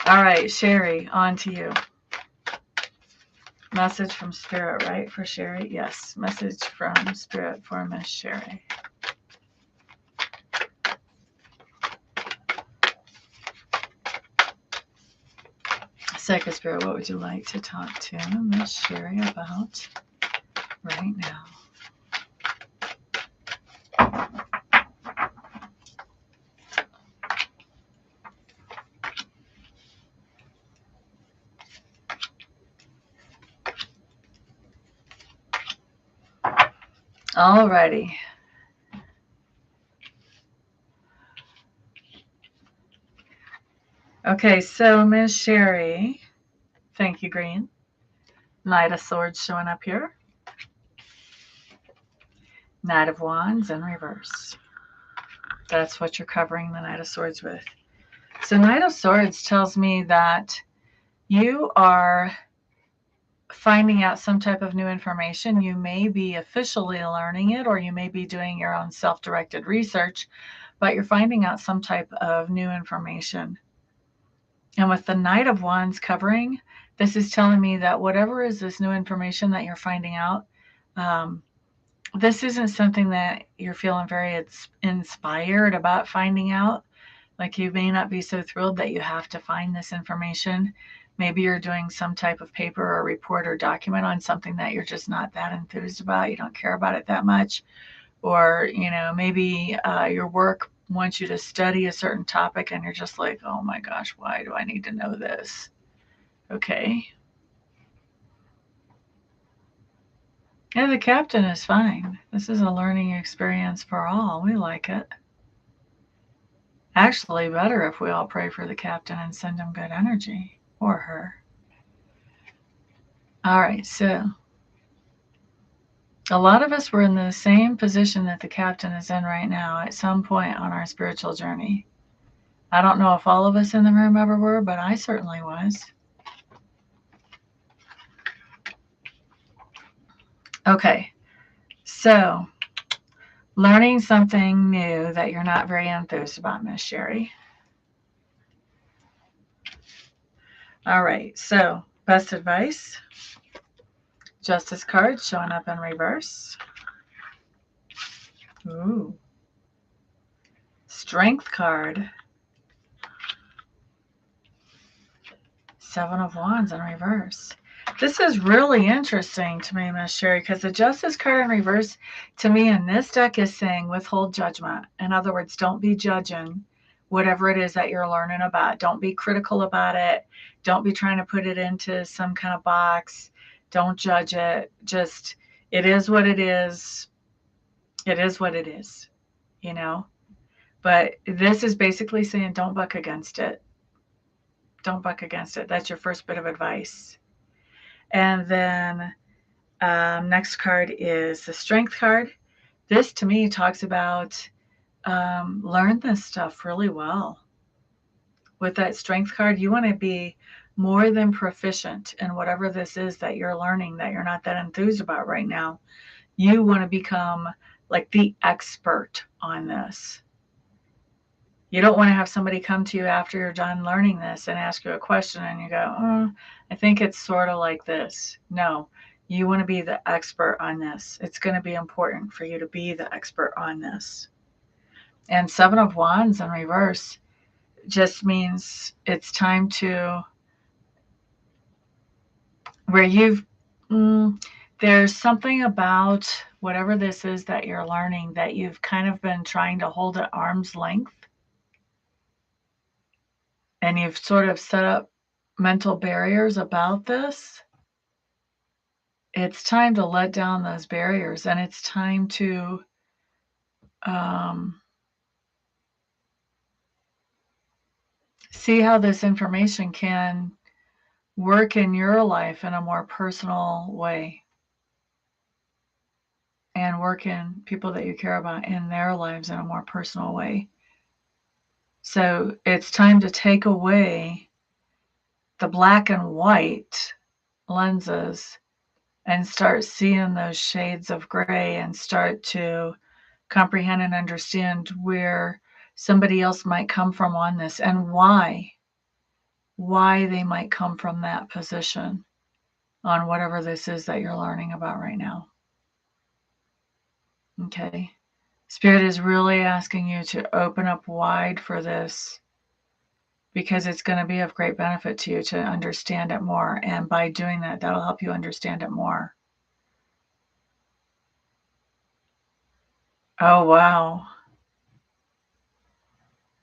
All right, Sherry, on to you. Message from Spirit, right, for Sherry? Yes, message from Spirit for Miss Sherry. Sacred Spirit, what would you like to talk to Miss Sherry about right now? Alrighty. Okay, so Miss Sherry, thank you, Green. Knight of Swords showing up here. Knight of Wands in reverse. That's what you're covering the Knight of Swords with. So Knight of Swords tells me that you are finding out some type of new information. You may be officially learning it, or you may be doing your own self-directed research, but you're finding out some type of new information. And with the Knight of Wands covering, this is telling me that whatever is this new information that you're finding out, this isn't something that you're feeling very inspired about finding out. Like, you may not be so thrilled that you have to find this information. Maybe you're doing some type of paper or report or document on something that you're just not that enthused about. You don't care about it that much. Or, maybe your work wants you to study a certain topic and you're just like, oh my gosh, why do I need to know this? Okay. Yeah, the Captain is fine. This is a learning experience for all. We like it. Actually, better if we all pray for the Captain and send him good energy, or her. All right, so a lot of us were in the same position that the Captain is in right now at some point on our spiritual journey. I don't know if all of us in the room ever were, but I certainly was. Okay, so learning something new that you're not very enthused about, Miss Sherry. All right, so best advice. Justice card showing up in reverse. Ooh. Strength card. Seven of Wands in reverse. This is really interesting to me, Miss Sherry, because the Justice card in reverse to me in this deck is saying withhold judgment. In other words, don't be judging whatever it is that you're learning about. Don't be critical about it. Don't be trying to put it into some kind of box. Don't judge it. Just, it is what it is. It is what it is, you know? But this is basically saying don't buck against it. Don't buck against it. That's your first bit of advice. And then next card is the Strength card. This to me talks about learn this stuff really well. With that Strength card, you want to be more than proficient in whatever this is that you're learning that you're not that enthused about right now. You want to become like the expert on this. You don't want to have somebody come to you after you're done learning this and ask you a question and you go, I think it's sort of like this. No, you want to be the expert on this. It's going to be important for you to be the expert on this. And Seven of Wands in reverse just means it's time to, where there's something about whatever this is that you're learning that you've kind of been trying to hold at arm's length. And you've sort of set up mental barriers about this. It's time to let down those barriers, and it's time to see how this information can work in your life in a more personal way, and work in people that you care about in their lives in a more personal way. So it's time to take away the black and white lenses and start seeing those shades of gray and start to comprehend and understand where somebody else might come from on this and why they might come from that position on whatever this is that you're learning about right now. Okay. Spirit is really asking you to open up wide for this, because it's going to be of great benefit to you to understand it more. And by doing that, that'll help you understand it more. Oh, wow.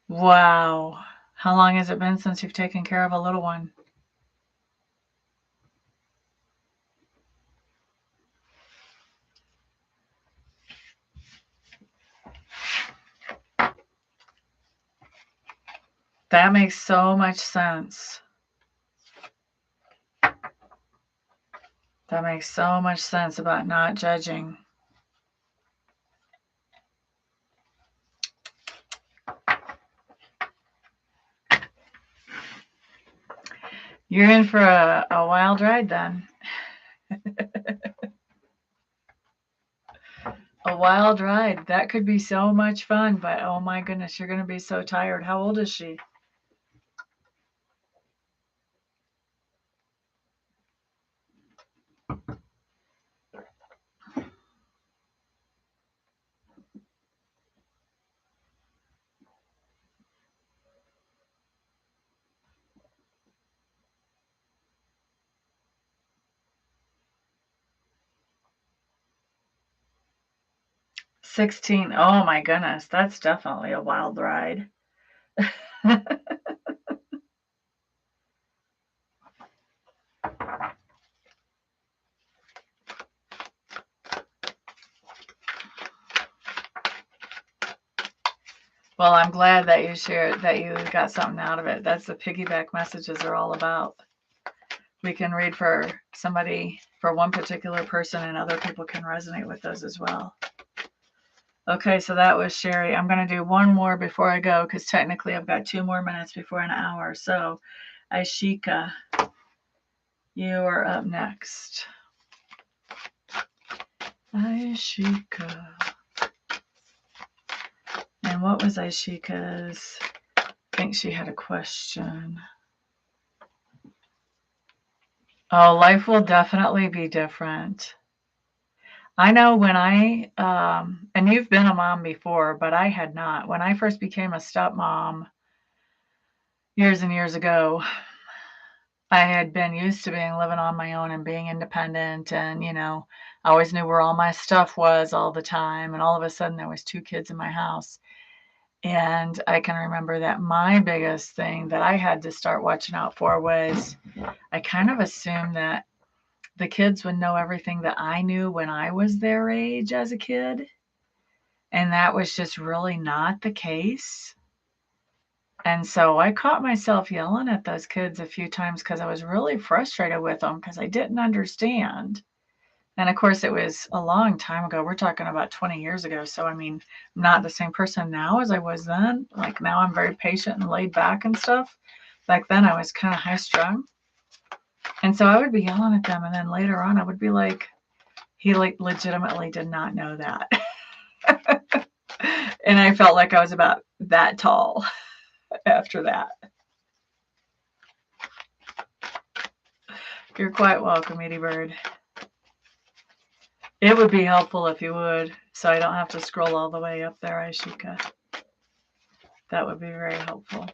Wow. How long has it been since you've taken care of a little one? That makes so much sense. That makes so much sense about not judging. You're in for a wild ride then. A wild ride. That could be so much fun, but oh my goodness, you're going to be so tired. How old is she? $16. Oh my goodness, that's definitely a wild ride. Well, I'm glad that you shared, that you got something out of it. That's the piggyback messages are all about. We can read for somebody, for one particular person, and other people can resonate with those as well. Okay, so that was Sherry. I'm going to do one more before I go, because technically I've got 2 more minutes before an hour. So, Aishika, you are up next. Aishika. And what was Aishika's? I think she had a question. Oh, life will definitely be different. I know when and you've been a mom before, but I had not. When I first became a stepmom years and years ago, I had been used to living on my own and being independent. And, I always knew where all my stuff was all the time. And all of a sudden there was 2 kids in my house. And I can remember that my biggest thing that I had to start watching out for was I kind of assumed that the kids would know everything that I knew when I was their age as a kid. And that was just really not the case. And so I caught myself yelling at those kids a few times because I was really frustrated with them because I didn't understand. And of course, it was a long time ago. We're talking about 20 years ago. So, I mean, I'm not the same person now as I was then. Like now I'm very patient and laid back and stuff. Back then I was kind of high strung. And so I would be yelling at them. And then later on, I would be like, he like legitimately did not know that. And I felt like I was about that tall after that. You're quite welcome, Edie Bird. It would be helpful if you would, so I don't have to scroll all the way up there, Aishika. That would be very helpful.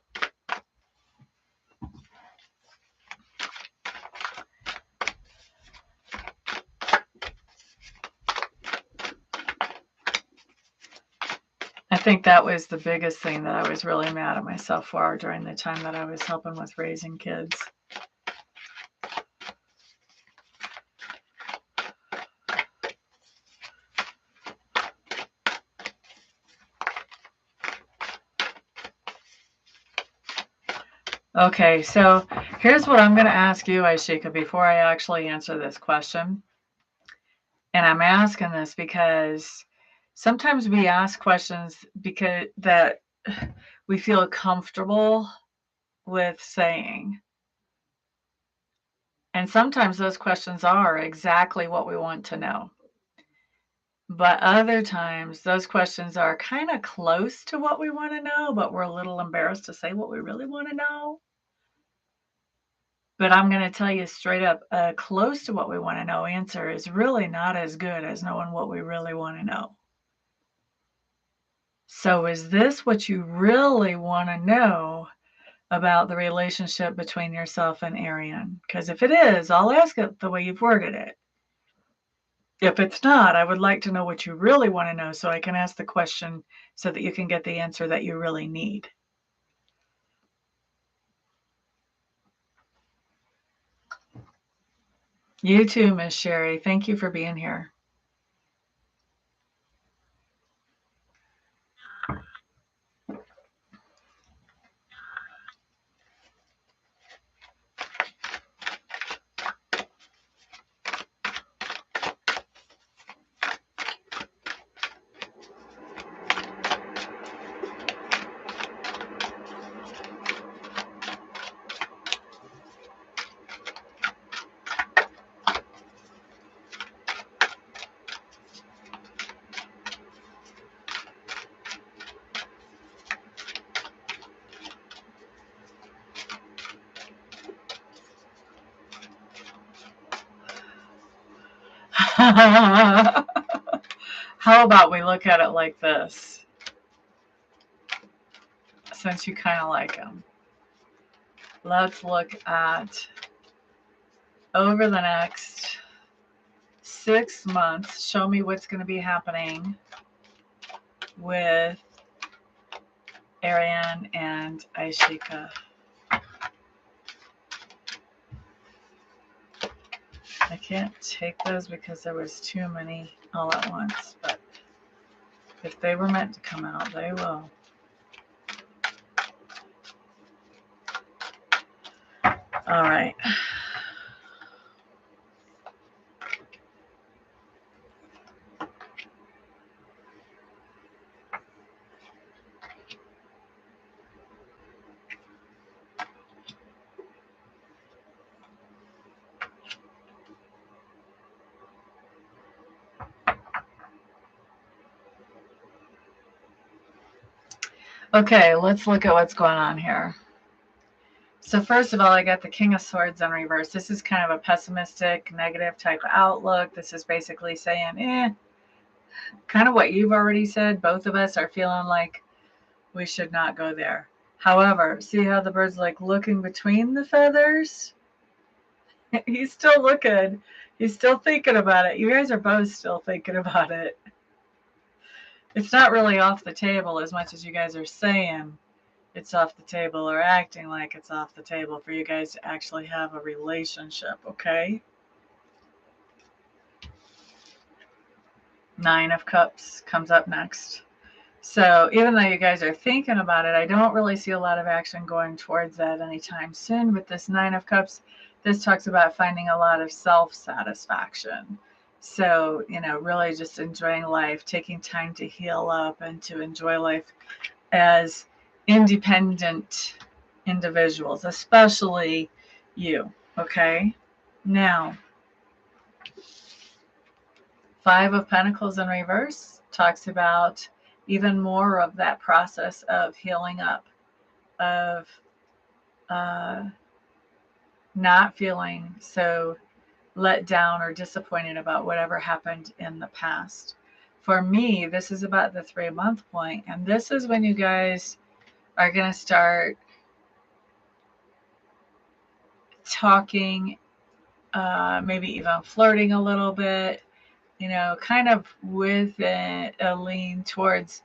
I think that was the biggest thing that I was really mad at myself for during the time that I was helping with raising kids. Okay, so here's what I'm going to ask you, Aishika, before I actually answer this question. And I'm asking this because sometimes we ask questions because that we feel comfortable with saying. And sometimes those questions are exactly what we want to know. But other times those questions are kind of close to what we want to know, but we're a little embarrassed to say what we really want to know. But I'm going to tell you straight up, a close to what we want to know answer is really not as good as knowing what we really want to know. So is this what you really want to know about the relationship between yourself and Arian? Because if it is, I'll ask it the way you've worded it. If it's not, I would like to know what you really want to know so I can ask the question so that you can get the answer that you really need. You too, Miss Sherry. Thank you for being here. How about we look at it like this? Since you kind of like him, let's look at over the next 6 months, show me what's going to be happening with Arian and Aishika. I can't take those because there was too many all at once, but if they were meant to come out, they will. All right. Okay, let's look at what's going on here. So first of all, I got the King of Swords in reverse. This is kind of a pessimistic, negative type of outlook. This is basically saying, kind of what you've already said. Both of us are feeling like we should not go there. However, see how the bird's like looking between the feathers? He's still looking. He's still thinking about it. You guys are both still thinking about it. It's not really off the table as much as you guys are saying it's off the table or acting like it's off the table for you guys to actually have a relationship, okay? Nine of Cups comes up next. So even though you guys are thinking about it, I don't really see a lot of action going towards that anytime soon. With this Nine of Cups, this talks about finding a lot of self-satisfaction. So, really just enjoying life, taking time to heal up and to enjoy life as independent individuals, especially you, okay? Now, Five of Pentacles in reverse talks about even more of that process of healing up, of not feeling so let down or disappointed about whatever happened in the past. For me, this is about the 3-month point, and this is when you guys are going to start talking, maybe even flirting a little bit, kind of with a lean towards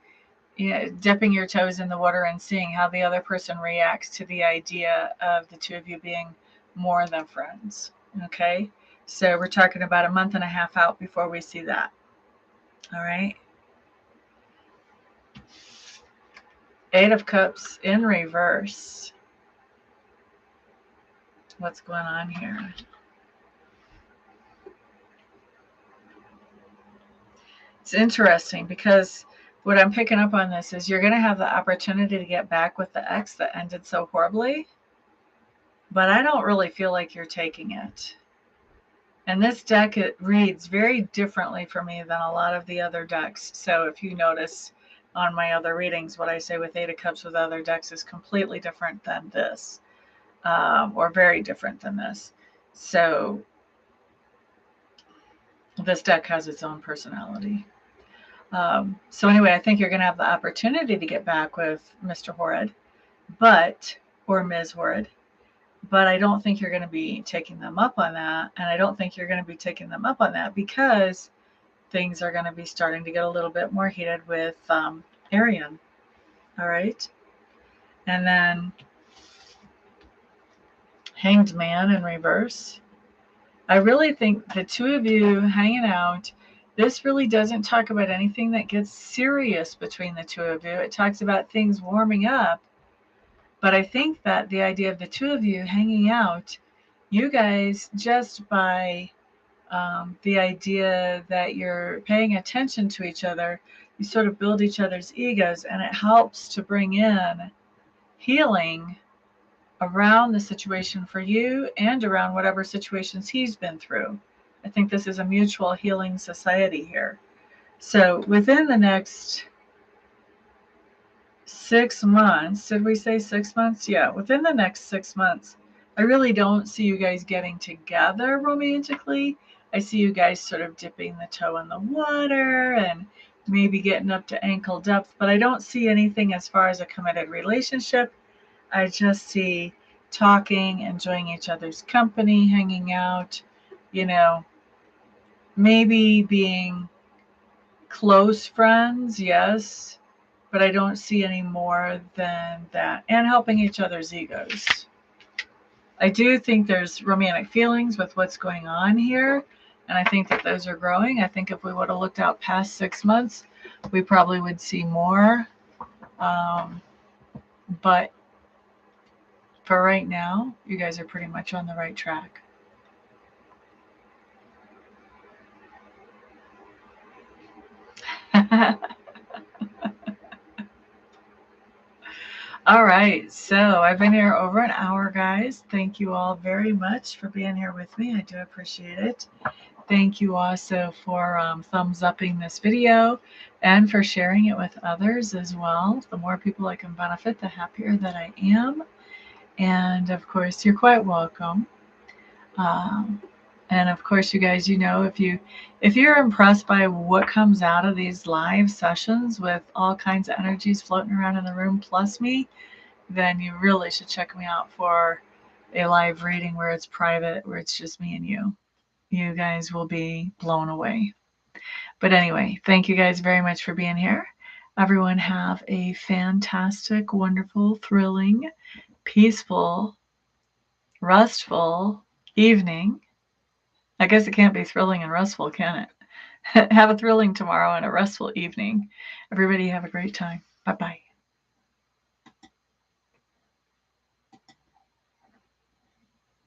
dipping your toes in the water and seeing how the other person reacts to the idea of the two of you being more than friends. Okay, so we're talking about a month and a half out before we see that. All right. Eight of Cups in reverse. What's going on here? It's interesting because what I'm picking up on this is you're going to have the opportunity to get back with the ex that ended so horribly, but I don't really feel like you're taking it. And this deck, it reads very differently for me than a lot of the other decks. So if you notice on my other readings, what I say with Eight of Cups with other decks is completely different than this, or very different than this. So this deck has its own personality. So anyway, I think you're going to have the opportunity to get back with Mr. Horrid, or Ms. Horrid, but I don't think you're going to be taking them up on that. And I don't think you're going to be taking them up on that because things are going to be starting to get a little bit more heated with Arian. All right. And then Hanged Man in reverse. I really think the two of you hanging out, this really doesn't talk about anything that gets serious between the two of you. It talks about things warming up. But I think that the idea of the two of you hanging out, you guys, just by the idea that you're paying attention to each other, you sort of build each other's egos, and it helps to bring in healing around the situation for you and around whatever situations he's been through. I think this is a mutual healing society here. So within the next 6 months, did we say 6 months? Yeah, within the next 6 months, I really don't see you guys getting together romantically. I see you guys sort of dipping the toe in the water and maybe getting up to ankle depth, but I don't see anything as far as a committed relationship. I just see talking, enjoying each other's company, hanging out, maybe being close friends, yes, but I don't see any more than that. And helping each other's egos. I do think there's romantic feelings with what's going on here, and I think that those are growing. I think if we would have looked out past 6 months, we probably would see more. But for right now, you guys are pretty much on the right track. All right, so I've been here over an hour, guys. Thank you all very much for being here with me. I do appreciate it. Thank you also for thumbs upping this video and for sharing it with others as well. The more people I can benefit, the happier that I am. And of course, you're quite welcome. And of course, you guys, if you're impressed by what comes out of these live sessions with all kinds of energies floating around in the room plus me, then you really should check me out for a live reading where it's private, where it's just me and you. You guys will be blown away. But anyway, thank you guys very much for being here. Everyone have a fantastic, wonderful, thrilling, peaceful, restful evening. I guess it can't be thrilling and restful, can it? Have a thrilling tomorrow and a restful evening. Everybody have a great time. Bye-bye.